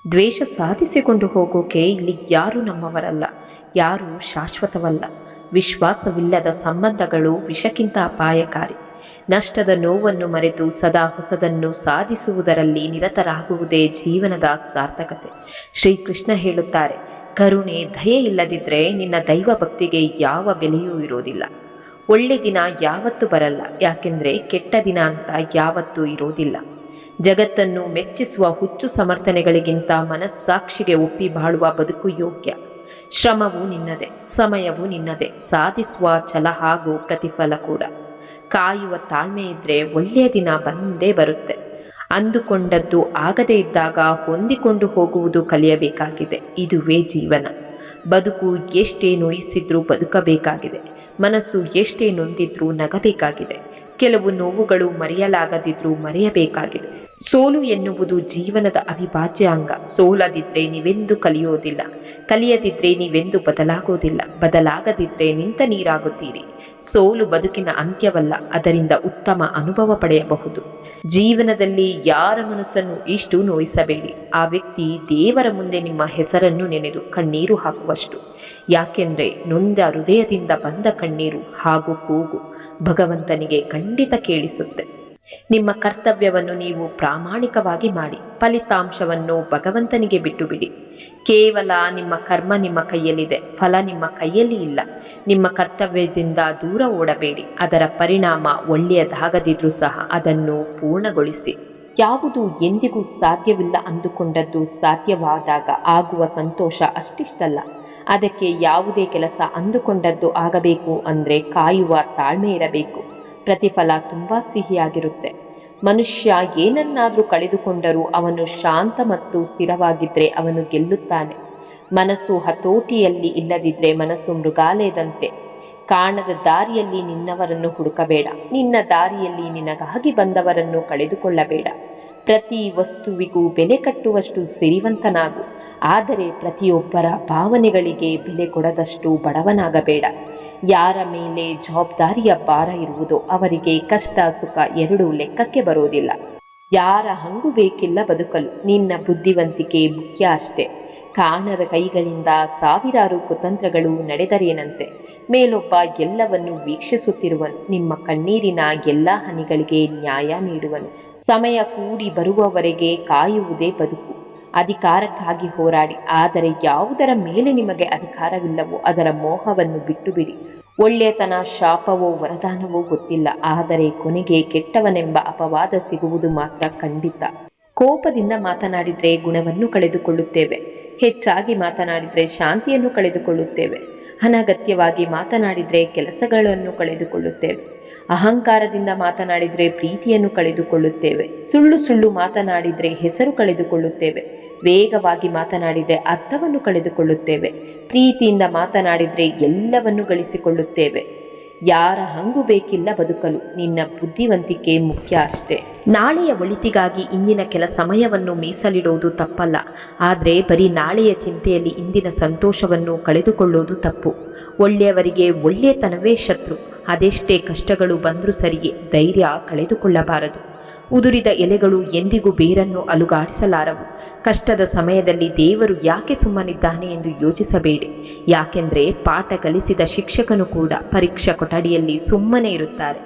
ದ್ವೇಷ ಸಾಧಿಸಿಕೊಂಡು ಹೋಗೋಕೆ ಇಲ್ಲಿ ಯಾರೂ ನಮ್ಮವರಲ್ಲ, ಯಾರೂ ಶಾಶ್ವತವಲ್ಲ. ವಿಶ್ವಾಸವಿಲ್ಲದ ಸಂಬಂಧಗಳು ವಿಷಕ್ಕಿಂತ ಅಪಾಯಕಾರಿ. ನಷ್ಟದ ನೋವನ್ನು ಮರೆತು ಸದಾ ಹೊಸದನ್ನು ಸಾಧಿಸುವುದರಲ್ಲಿ ನಿರತರಾಗುವುದೇ ಜೀವನದ ಸಾರ್ಥಕತೆ. ಶ್ರೀಕೃಷ್ಣ ಹೇಳುತ್ತಾರೆ, ಕರುಣೆ ದಯೆ ಇಲ್ಲದಿದ್ದರೆ ನಿನ್ನ ದೈವ ಭಕ್ತಿಗೆ ಯಾವ ಬೆಲೆಯೂ ಇರೋದಿಲ್ಲ. ಒಳ್ಳೆ ದಿನ ಯಾವತ್ತೂ ಬರಲ್ಲ, ಯಾಕೆಂದರೆ ಕೆಟ್ಟ ದಿನ ಅಂತ ಯಾವತ್ತೂ ಇರೋದಿಲ್ಲ. ಜಗತ್ತನ್ನು ಮೆಚ್ಚಿಸುವ ಹುಚ್ಚು ಸಮರ್ಥನೆಗಳಿಗಿಂತ ಮನಸ್ಸಾಕ್ಷಿಗೆ ಒಪ್ಪಿ ಬಾಳುವ ಬದುಕು ಯೋಗ್ಯ. ಶ್ರಮವು ನಿನ್ನದೇ, ಸಮಯವು ನಿನ್ನದೇ, ಸಾಧಿಸುವ ಛಲ ಹಾಗೂ ಪ್ರತಿಫಲ ಕೂಡ. ಕಾಯುವ ತಾಳ್ಮೆ ಇದ್ರೆ ಒಳ್ಳೆಯ ದಿನ ಬಂದೇ ಬರುತ್ತೆ. ಅಂದುಕೊಂಡದ್ದು ಆಗದೇ ಇದ್ದಾಗ ಹೊಂದಿಕೊಂಡು ಹೋಗುವುದು ಕಲಿಯಬೇಕಾಗಿದೆ. ಇದುವೇ ಜೀವನ. ಬದುಕು ಎಷ್ಟೇ ನೋಯಿಸಿದ್ರೂ ಬದುಕಬೇಕಾಗಿದೆ. ಮನಸ್ಸು ಎಷ್ಟೇ ನೊಂದಿದ್ರೂ ನಗಬೇಕಾಗಿದೆ. ಕೆಲವು ನೋವುಗಳು ಮರೆಯಲಾಗದಿದ್ರೂ ಮರೆಯಬೇಕಾಗಿದೆ. ಸೋಲು ಎನ್ನುವುದು ಜೀವನದ ಅವಿಭಾಜ್ಯ ಅಂಗ. ಸೋಲದಿದ್ರೆ ನೀವೆಂದು ಕಲಿಯೋದಿಲ್ಲ, ಕಲಿಯದಿದ್ರೆ ನೀವೆಂದು ಬದಲಾಗೋದಿಲ್ಲ, ಬದಲಾಗದಿದ್ರೆ ನಿಂತ ನೀರಾಗುತ್ತೀರಿ. ಸೋಲು ಬದುಕಿನ ಅಂತ್ಯವಲ್ಲ, ಅದರಿಂದ ಉತ್ತಮ ಅನುಭವ ಪಡೆಯಬಹುದು. ಜೀವನದಲ್ಲಿ ಯಾರ ಮನಸ್ಸನ್ನು ಇಷ್ಟು ನೋಯಿಸಬೇಡಿ. ಆ ವ್ಯಕ್ತಿ ದೇವರ ಮುಂದೆ ನಿಮ್ಮ ಹೆಸರನ್ನು ನೆನೆದು ಕಣ್ಣೀರು ಹಾಕುವಷ್ಟು. ಯಾಕೆಂದ್ರೆ ನೊಂದ ಹೃದಯದಿಂದ ಬಂದ ಕಣ್ಣೀರು ಹಾಗೂ ಕೂಗು ಭಗವಂತನಿಗೆ ಖಂಡಿತ ಕೇಳಿಸುತ್ತೆ. ನಿಮ್ಮ ಕರ್ತವ್ಯವನ್ನು ನೀವು ಪ್ರಾಮಾಣಿಕವಾಗಿ ಮಾಡಿ, ಫಲಿತಾಂಶವನ್ನು ಭಗವಂತನಿಗೆ ಬಿಟ್ಟು ಬಿಡಿ. ಕೇವಲ ನಿಮ್ಮ ಕರ್ಮ ನಿಮ್ಮ ಕೈಯಲ್ಲಿದೆ, ಫಲ ನಿಮ್ಮ ಕೈಯಲ್ಲಿ ಇಲ್ಲ. ನಿಮ್ಮ ಕರ್ತವ್ಯದಿಂದ ದೂರ ಓಡಬೇಡಿ. ಅದರ ಪರಿಣಾಮ ಒಳ್ಳೆಯದಾಗದಿದ್ರೂ ಸಹ ಅದನ್ನು ಪೂರ್ಣಗೊಳಿಸಿ. ಯಾವುದು ಎಂದಿಗೂ ಸಾಧ್ಯವಿಲ್ಲ ಅಂದುಕೊಂಡದ್ದು ಸಾಧ್ಯವಾದಾಗ ಆಗುವ ಸಂತೋಷ ಅಷ್ಟಿಷ್ಟಲ್ಲ. ಅದಕ್ಕೆ ಯಾವುದೇ ಕೆಲಸ ಅಂದುಕೊಂಡದ್ದು ಆಗಬೇಕು ಅಂದರೆ ಕಾಯುವ ತಾಳ್ಮೆ ಇರಬೇಕು. ಪ್ರತಿಫಲ ತುಂಬ ಸಿಹಿಯಾಗಿರುತ್ತೆ. ಮನುಷ್ಯ ಏನನ್ನಾದರೂ ಕಳೆದುಕೊಂಡರೂ ಅವನು ಶಾಂತ ಮತ್ತು ಸ್ಥಿರವಾಗಿದ್ದರೆ ಅವನು ಗೆಲ್ಲುತ್ತಾನೆ. ಮನಸ್ಸು ಹತೋಟಿಯಲ್ಲಿ ಇಲ್ಲದಿದ್ದರೆ ಮನಸ್ಸು ಮೃಗಾಲಯದಂತೆ. ಕಾಣದ ದಾರಿಯಲ್ಲಿ ನಿನ್ನವರನ್ನು ಹುಡುಕಬೇಡ, ನಿನ್ನ ದಾರಿಯಲ್ಲಿ ನಿನಗಾಗಿ ಬಂದವರನ್ನು ಕಳೆದುಕೊಳ್ಳಬೇಡ. ಪ್ರತಿ ವಸ್ತುವಿಗೂ ಬೆಲೆ ಕಟ್ಟುವಷ್ಟು ಸಿರಿವಂತನಾಗು, ಆದರೆ ಪ್ರತಿಯೊಬ್ಬರ ಭಾವನೆಗಳಿಗೆ ಬೆಲೆ ಕೊಡದಷ್ಟು ಬಡವನಾಗಬೇಡ. ಯಾರ ಮೇಲೆ ಜವಾಬ್ದಾರಿಯ ಭಾರ ಇರುವುದೋ ಅವರಿಗೆ ಕಷ್ಟ ಸುಖ ಎರಡೂ ಲೆಕ್ಕಕ್ಕೆ ಬರೋದಿಲ್ಲ. ಯಾರ ಹಂಗು ಬೇಕಿಲ್ಲ ಬದುಕಲು, ನಿನ್ನ ಬುದ್ಧಿವಂತಿಕೆ ಮುಖ್ಯ ಅಷ್ಟೇ. ಕಾಣದ ಕೈಗಳಿಂದ ಸಾವಿರಾರು ಕುತಂತ್ರಗಳು ನಡೆದರೇನಂತೆ. ಮೇಲೊಬ್ಬ ಎಲ್ಲವನ್ನು ವೀಕ್ಷಿಸುತ್ತಿರುವನು, ನಿಮ್ಮ ಕಣ್ಣೀರಿನ ಎಲ್ಲ ಹನಿಗಳಿಗೆ ನ್ಯಾಯ ನೀಡುವನು. ಸಮಯ ಕೂಡಿ ಬರುವವರೆಗೆ ಕಾಯುವುದೇ ಬದುಕು. ಅಧಿಕಾರಕ್ಕಾಗಿ ಹೋರಾಡಿ, ಆದರೆ ಯಾವುದರ ಮೇಲೆ ನಿಮಗೆ ಅಧಿಕಾರವಿಲ್ಲವೋ ಅದರ ಮೋಹವನ್ನು ಬಿಟ್ಟು ಬಿಡಿ. ಒಳ್ಳೆಯತನ ಶಾಪವೋ ವರದಾನವೋ ಗೊತ್ತಿಲ್ಲ, ಆದರೆ ಕೊನೆಗೆ ಕೆಟ್ಟವನೆಂಬ ಅಪವಾದ ಸಿಗುವುದು ಮಾತ್ರ ಖಂಡಿತ. ಕೋಪದಿಂದ ಮಾತನಾಡಿದರೆ ಗುಣವನ್ನು ಕಳೆದುಕೊಳ್ಳುತ್ತೇವೆ. ಹೆಚ್ಚಾಗಿ ಮಾತನಾಡಿದರೆ ಶಾಂತಿಯನ್ನು ಕಳೆದುಕೊಳ್ಳುತ್ತೇವೆ. ಅನಗತ್ಯವಾಗಿ ಮಾತನಾಡಿದರೆ ಕೆಲಸಗಳನ್ನು ಕಳೆದುಕೊಳ್ಳುತ್ತೇವೆ. ಅಹಂಕಾರದಿಂದ ಮಾತನಾಡಿದರೆ ಪ್ರೀತಿಯನ್ನು ಕಳೆದುಕೊಳ್ಳುತ್ತೇವೆ. ಸುಳ್ಳು ಸುಳ್ಳು ಮಾತನಾಡಿದರೆ ಹೆಸರು ಕಳೆದುಕೊಳ್ಳುತ್ತೇವೆ. ವೇಗವಾಗಿ ಮಾತನಾಡಿದರೆ ಅರ್ಥವನ್ನು ಕಳೆದುಕೊಳ್ಳುತ್ತೇವೆ. ಪ್ರೀತಿಯಿಂದ ಮಾತನಾಡಿದರೆ ಎಲ್ಲವನ್ನು ಗಳಿಸಿಕೊಳ್ಳುತ್ತೇವೆ. ಯಾರ ಹಂಗು ಬೇಕಿಲ್ಲ ಬದುಕಲು, ನಿನ್ನ ಬುದ್ಧಿವಂತಿಕೆ ಮುಖ್ಯ ಅಷ್ಟೇ. ನಾಳೆಯ ಒಳಿತಿಗಾಗಿ ಇಂದಿನ ಕೆಲ ಸಮಯವನ್ನು ಮೀಸಲಿಡುವುದು ತಪ್ಪಲ್ಲ, ಆದರೆ ಬರೀ ನಾಳೆಯ ಚಿಂತೆಯಲ್ಲಿ ಇಂದಿನ ಸಂತೋಷವನ್ನು ಕಳೆದುಕೊಳ್ಳುವುದು ತಪ್ಪು. ಒಳ್ಳೆಯವರಿಗೆ ಒಳ್ಳೆಯತನವೇ ಶತ್ರು. ಅದೆಷ್ಟೇ ಕಷ್ಟಗಳು ಬಂದರೂ ಸರಿಯೇ, ಧೈರ್ಯ ಕಳೆದುಕೊಳ್ಳಬಾರದು. ಉದುರಿದ ಎಲೆಗಳು ಎಂದಿಗೂ ಬೇರನ್ನು ಅಲುಗಾಡಿಸಲಾರವು. ಕಷ್ಟದ ಸಮಯದಲ್ಲಿ ದೇವರು ಯಾಕೆ ಸುಮ್ಮನಿದ್ದಾನೆ ಎಂದು ಯೋಚಿಸಬೇಡಿ. ಯಾಕೆಂದರೆ ಪಾಠ ಕಲಿಸಿದ ಶಿಕ್ಷಕನು ಕೂಡ ಪರೀಕ್ಷಾ ಕೊಠಡಿಯಲ್ಲಿ ಸುಮ್ಮನೆ ಇರುತ್ತಾರೆ.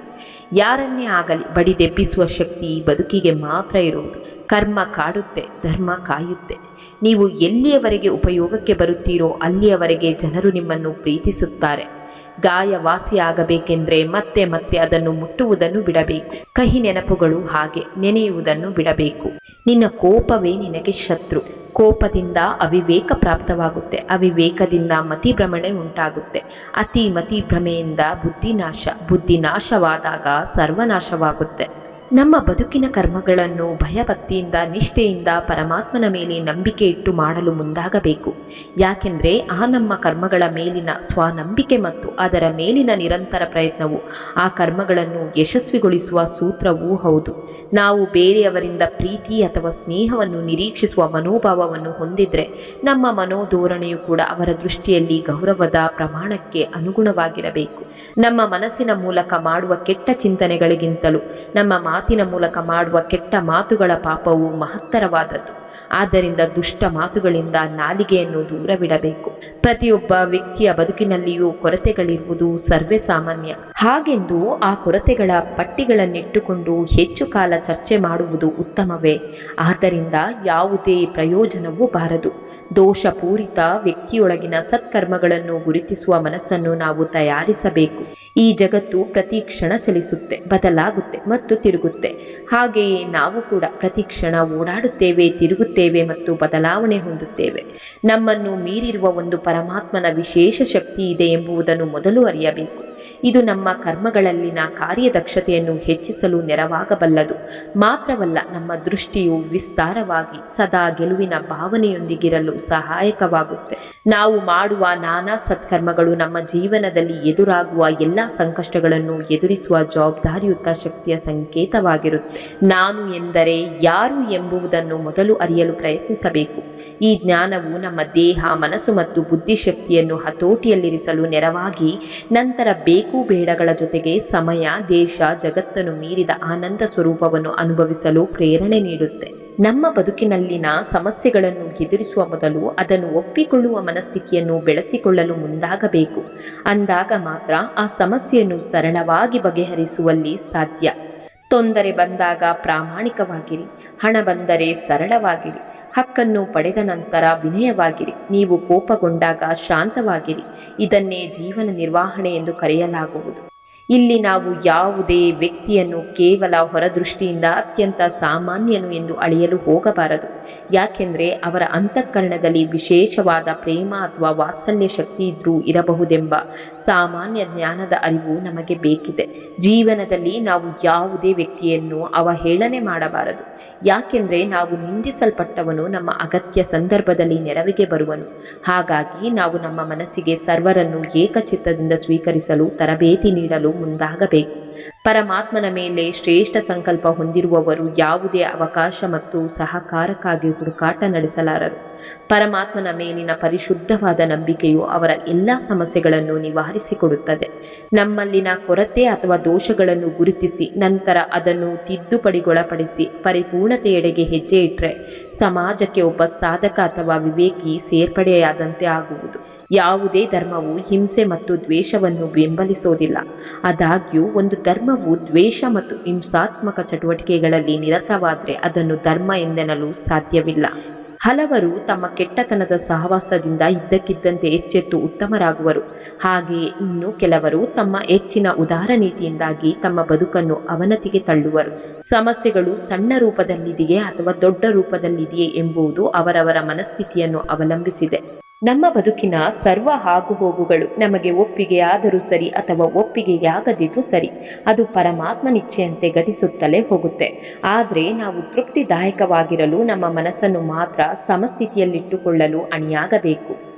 ಯಾರನ್ನೇ ಆಗಲಿ ಬಡಿದೆಬ್ಬಿಸುವ ಶಕ್ತಿ ಬದುಕಿಗೆ ಮಾತ್ರ ಇರುವುದು. ಕರ್ಮ ಕಾಡುತ್ತೆ, ಧರ್ಮ ಕಾಯುತ್ತೆ. ನೀವು ಎಲ್ಲಿಯವರೆಗೆ ಉಪಯೋಗಕ್ಕೆ ಬರುತ್ತೀರೋ ಅಲ್ಲಿಯವರೆಗೆ ಜನರು ನಿಮ್ಮನ್ನು ಪ್ರೀತಿಸುತ್ತಾರೆ. ಗಾಯ ವಾಸಿಯಾಗಬೇಕೆಂದರೆ ಮತ್ತೆ ಮತ್ತೆ ಅದನ್ನು ಮುಟ್ಟುವುದನ್ನು ಬಿಡಬೇಕು. ಕಹಿ ನೆನಪುಗಳು ಹಾಗೆ, ನೆನೆಯುವುದನ್ನು ಬಿಡಬೇಕು. ನಿನ್ನ ಕೋಪವೇ ನಿನಗೆ ಶತ್ರು. ಕೋಪದಿಂದ ಅವಿವೇಕ ಪ್ರಾಪ್ತವಾಗುತ್ತೆ, ಅವಿವೇಕದಿಂದ ಮತಿಭ್ರಮಣೆ ಉಂಟಾಗುತ್ತೆ, ಮತಿ ಭ್ರಮೆಯಿಂದ ಬುದ್ಧಿನಾಶ, ಬುದ್ಧಿನಾಶವಾದಾಗ ಸರ್ವನಾಶವಾಗುತ್ತೆ. ನಮ್ಮ ಬದುಕಿನ ಕರ್ಮಗಳನ್ನು ಭಯಭಕ್ತಿಯಿಂದ ನಿಷ್ಠೆಯಿಂದ ಪರಮಾತ್ಮನ ಮೇಲೆ ನಂಬಿಕೆ ಇಟ್ಟು ಮಾಡಲು ಮುಂದಾಗಬೇಕು. ಯಾಕೆಂದರೆ ಆ ನಮ್ಮ ಕರ್ಮಗಳ ಮೇಲಿನ ಸ್ವಾನಂಬಿಕೆ ಮತ್ತು ಅದರ ಮೇಲಿನ ನಿರಂತರ ಪ್ರಯತ್ನವು ಆ ಕರ್ಮಗಳನ್ನು ಯಶಸ್ವಿಗೊಳಿಸುವ ಸೂತ್ರವೂ ಹೌದು. ನಾವು ಬೇರೆಯವರಿಂದ ಪ್ರೀತಿ ಅಥವಾ ಸ್ನೇಹವನ್ನು ನಿರೀಕ್ಷಿಸುವ ಮನೋಭಾವವನ್ನು ಹೊಂದಿದರೆ ನಮ್ಮ ಮನೋಧೋರಣೆಯು ಕೂಡ ಅವರ ದೃಷ್ಟಿಯಲ್ಲಿ ಗೌರವದ ಪ್ರಮಾಣಕ್ಕೆ ಅನುಗುಣವಾಗಿರಬೇಕು. ನಮ್ಮ ಮನಸ್ಸಿನ ಮೂಲಕ ಮಾಡುವ ಕೆಟ್ಟ ಚಿಂತನೆಗಳಿಗಿಂತಲೂ ನಮ್ಮ ಮಾತಿನ ಮೂಲಕ ಮಾಡುವ ಕೆಟ್ಟ ಮಾತುಗಳ ಪಾಪವು ಮಹತ್ತರವಾದದ್ದು. ಆದ್ದರಿಂದ ದುಷ್ಟ ಮಾತುಗಳಿಂದ ನಾಲಿಗೆಯನ್ನು ದೂರವಿಡಬೇಕು. ಪ್ರತಿಯೊಬ್ಬ ವ್ಯಕ್ತಿಯ ಬದುಕಿನಲ್ಲಿಯೂ ಕೊರತೆಗಳಿರುವುದು ಸರ್ವೇ ಸಾಮಾನ್ಯ. ಹಾಗೆಂದು ಆ ಕೊರತೆಗಳ ಪಟ್ಟಿಗಳನ್ನಿಟ್ಟುಕೊಂಡು ಹೆಚ್ಚು ಕಾಲ ಚರ್ಚೆ ಮಾಡುವುದು ಉತ್ತಮವೇ? ಆದ್ದರಿಂದ ಯಾವುದೇ ಪ್ರಯೋಜನವೂ ಬಾರದು. ದೋಷಪೂರಿತ ವ್ಯಕ್ತಿಯೊಳಗಿನ ಸತ್ಕರ್ಮಗಳನ್ನು ಗುರುತಿಸುವ ಮನಸ್ಸನ್ನು ನಾವು ತಯಾರಿಸಬೇಕು. ಈ ಜಗತ್ತು ಪ್ರತಿ ಕ್ಷಣ ಚಲಿಸುತ್ತೆ, ಬದಲಾಗುತ್ತೆ ಮತ್ತು ತಿರುಗುತ್ತೆ. ಹಾಗೆಯೇ ನಾವು ಕೂಡ ಪ್ರತಿ ಕ್ಷಣ ಓಡಾಡುತ್ತೇವೆ, ತಿರುಗುತ್ತೇವೆ ಮತ್ತು ಬದಲಾವಣೆ ಹೊಂದುತ್ತೇವೆ. ನಮ್ಮನ್ನು ಮೀರಿರುವ ಒಂದು ಪರಮಾತ್ಮನ ವಿಶೇಷ ಶಕ್ತಿ ಇದೆ ಎಂಬುದನ್ನು ಮೊದಲು ಅರಿಯಬೇಕು. ಇದು ನಮ್ಮ ಕರ್ಮಗಳಲ್ಲಿನ ಕಾರ್ಯದಕ್ಷತೆಯನ್ನು ಹೆಚ್ಚಿಸಲು ನೆರವಾಗಬಲ್ಲದು. ಮಾತ್ರವಲ್ಲ, ನಮ್ಮ ದೃಷ್ಟಿಯು ವಿಸ್ತಾರವಾಗಿ ಸದಾ ಗೆಲುವಿನ ಭಾವನೆಯೊಂದಿಗಿರಲು ಸಹಾಯಕವಾಗುತ್ತೆ. ನಾವು ಮಾಡುವ ನಾನಾ ಸತ್ಕರ್ಮಗಳು ನಮ್ಮ ಜೀವನದಲ್ಲಿ ಎದುರಾಗುವ ಎಲ್ಲ ಸಂಕಷ್ಟಗಳನ್ನು ಎದುರಿಸುವ ಜವಾಬ್ದಾರಿಯುತ ಶಕ್ತಿಯ ಸಂಕೇತವಾಗಿರುತ್ತೆ. ನಾನು ಎಂದರೆ ಯಾರು ಎಂಬುದನ್ನು ಮೊದಲು ಅರಿಯಲು ಪ್ರಯತ್ನಿಸಬೇಕು. ಈ ಜ್ಞಾನವು ನಮ್ಮ ದೇಹ, ಮನಸ್ಸು ಮತ್ತು ಬುದ್ಧಿಶಕ್ತಿಯನ್ನು ಹತೋಟಿಯಲ್ಲಿರಿಸಲು ನೆರವಾಗಿ ನಂತರ ಬೇಕು ಬೇಡಗಳ ಜೊತೆಗೆ ಸಮಯ, ದೇಶ, ಜಗತ್ತನ್ನು ಮೀರಿದ ಆನಂದ ಸ್ವರೂಪವನ್ನು ಅನುಭವಿಸಲು ಪ್ರೇರಣೆ ನೀಡುತ್ತೆ. ನಮ್ಮ ಬದುಕಿನಲ್ಲಿನ ಸಮಸ್ಯೆಗಳನ್ನು ಎದುರಿಸುವ ಮೊದಲು ಅದನ್ನು ಒಪ್ಪಿಕೊಳ್ಳುವ ಮನಸ್ಥಿತಿಯನ್ನು ಬೆಳೆಸಿಕೊಳ್ಳಲು ಮುಂದಾಗಬೇಕು. ಅಂದಾಗ ಮಾತ್ರ ಆ ಸಮಸ್ಯೆಯನ್ನು ಸರಳವಾಗಿ ಬಗೆಹರಿಸುವಲ್ಲಿ ಸಾಧ್ಯ. ತೊಂದರೆ ಬಂದಾಗ ಪ್ರಾಮಾಣಿಕವಾಗಿರಿ, ಹಣ ಬಂದರೆ ಸರಳವಾಗಿರಿ, ಹಕ್ಕನ್ನು ಪಡೆದ ನಂತರ ವಿನಯವಾಗಿರಿ, ನೀವು ಕೋಪಗೊಂಡಾಗ ಶಾಂತವಾಗಿರಿ. ಇದನ್ನೇ ಜೀವನ ನಿರ್ವಹಣೆ ಎಂದು ಕರೆಯಲಾಗುವುದು. ಇಲ್ಲಿ ನಾವು ಯಾವುದೇ ವ್ಯಕ್ತಿಯನ್ನು ಕೇವಲ ಹೊರದೃಷ್ಟಿಯಿಂದ ಅತ್ಯಂತ ಸಾಮಾನ್ಯನು ಎಂದು ಅಳೆಯಲು ಹೋಗಬಾರದು. ಯಾಕೆಂದರೆ ಅವರ ಅಂತಃಕರಣದಲ್ಲಿ ವಿಶೇಷವಾದ ಪ್ರೇಮ ಅಥವಾ ವಾತ್ಸಲ್ಯ ಶಕ್ತಿ ಇದ್ರೂ ಇರಬಹುದೆಂಬ ಸಾಮಾನ್ಯ ಜ್ಞಾನದ ಅರಿವು ನಮಗೆ ಬೇಕಿದೆ. ಜೀವನದಲ್ಲಿ ನಾವು ಯಾವುದೇ ವ್ಯಕ್ತಿಯನ್ನು ಅವಹೇಳನೆ ಮಾಡಬಾರದು. ಯಾಕೆಂದರೆ ನಾವು ನಿಂದಿಸಲ್ಪಟ್ಟವನು ನಮ್ಮ ಅಗತ್ಯ ಸಂದರ್ಭದಲ್ಲಿ ನೆರವಿಗೆ ಬರುವನು. ಹಾಗಾಗಿ ನಾವು ನಮ್ಮ ಮನಸ್ಸಿಗೆ ಸರ್ವರನ್ನು ಏಕಚಿತ್ತದಿಂದ ಸ್ವೀಕರಿಸಲು ತರಬೇತಿ ನೀಡಲು ಮುಂದಾಗಬೇಕು. ಪರಮಾತ್ಮನ ಮೇಲೆ ಶ್ರೇಷ್ಠ ಸಂಕಲ್ಪ ಹೊಂದಿರುವವರು ಯಾವುದೇ ಅವಕಾಶ ಮತ್ತು ಸಹಕಾರಕ್ಕಾಗಿ ಹುಡುಕಾಟ ನಡೆಸಲಾರರು. ಪರಮಾತ್ಮನ ಮೇಲಿನ ಪರಿಶುದ್ಧವಾದ ನಂಬಿಕೆಯು ಅವರ ಎಲ್ಲ ಸಮಸ್ಯೆಗಳನ್ನು ನಿವಾರಿಸಿಕೊಡುತ್ತದೆ. ನಮ್ಮಲ್ಲಿನ ಕೊರತೆ ಅಥವಾ ದೋಷಗಳನ್ನು ಗುರುತಿಸಿ ನಂತರ ಅದನ್ನು ತಿದ್ದುಪಡಿಗೊಳಪಡಿಸಿ ಪರಿಪೂರ್ಣತೆಯೆಡೆಗೆ ಹೆಜ್ಜೆ ಇಟ್ಟರೆ ಸಮಾಜಕ್ಕೆ ಒಬ್ಬ ಸಾಧಕ ಅಥವಾ ವಿವೇಕಿ ಸೇರ್ಪಡೆಯಾದಂತೆ ಆಗುವುದು. ಯಾವುದೇ ಧರ್ಮವು ಹಿಂಸೆ ಮತ್ತು ದ್ವೇಷವನ್ನು ಬೆಂಬಲಿಸೋದಿಲ್ಲ. ಆದಾಗ್ಯೂ ಒಂದು ಧರ್ಮವು ದ್ವೇಷ ಮತ್ತು ಹಿಂಸಾತ್ಮಕ ಚಟುವಟಿಕೆಗಳಲ್ಲಿ ನಿರತವಾದರೆ ಅದನ್ನು ಧರ್ಮ ಎಂದೆನ್ನಲು ಸಾಧ್ಯವಿಲ್ಲ. ಹಲವರು ತಮ್ಮ ಕೆಟ್ಟತನದ ಸಹವಾಸದಿಂದ ಇದ್ದಕ್ಕಿದ್ದಂತೆ ಎಚ್ಚೆತ್ತು ಉತ್ತಮರಾಗುವರು. ಹಾಗೆಯೇ ಇನ್ನು ಕೆಲವರು ತಮ್ಮ ಹೆಚ್ಚಿನ ಉದಾರ ನೀತಿಯಿಂದಾಗಿ ತಮ್ಮ ಬದುಕನ್ನು ಅವನತಿಗೆ ತಳ್ಳುವರು. ಸಮಸ್ಯೆಗಳು ಸಣ್ಣ ರೂಪದಲ್ಲಿದೆಯೇ ಅಥವಾ ದೊಡ್ಡ ರೂಪದಲ್ಲಿದೆಯೇ ಎಂಬುದು ಅವರವರ ಮನಸ್ಥಿತಿಯನ್ನು ಅವಲಂಬಿಸಿದೆ. ನಮ್ಮ ಬದುಕಿನ ಸರ್ವ ಆಗುಹೋಗುಗಳು ನಮಗೆ ಒಪ್ಪಿಗೆಯಾದರೂ ಸರಿ ಅಥವಾ ಒಪ್ಪಿಗೆಯಾಗದಿದ್ರೂ ಸರಿ, ಅದು ಪರಮಾತ್ಮನಿಚ್ಛೆಯಂತೆ ಘಟಿಸುತ್ತಲೇ ಹೋಗುತ್ತೆ. ಆದರೆ ನಾವು ತೃಪ್ತಿದಾಯಕವಾಗಿರಲು ನಮ್ಮ ಮನಸ್ಸನ್ನು ಮಾತ್ರ ಸಮಸ್ಥಿತಿಯಲ್ಲಿಟ್ಟುಕೊಳ್ಳಲು ಅಣಿಯಾಗಬೇಕು.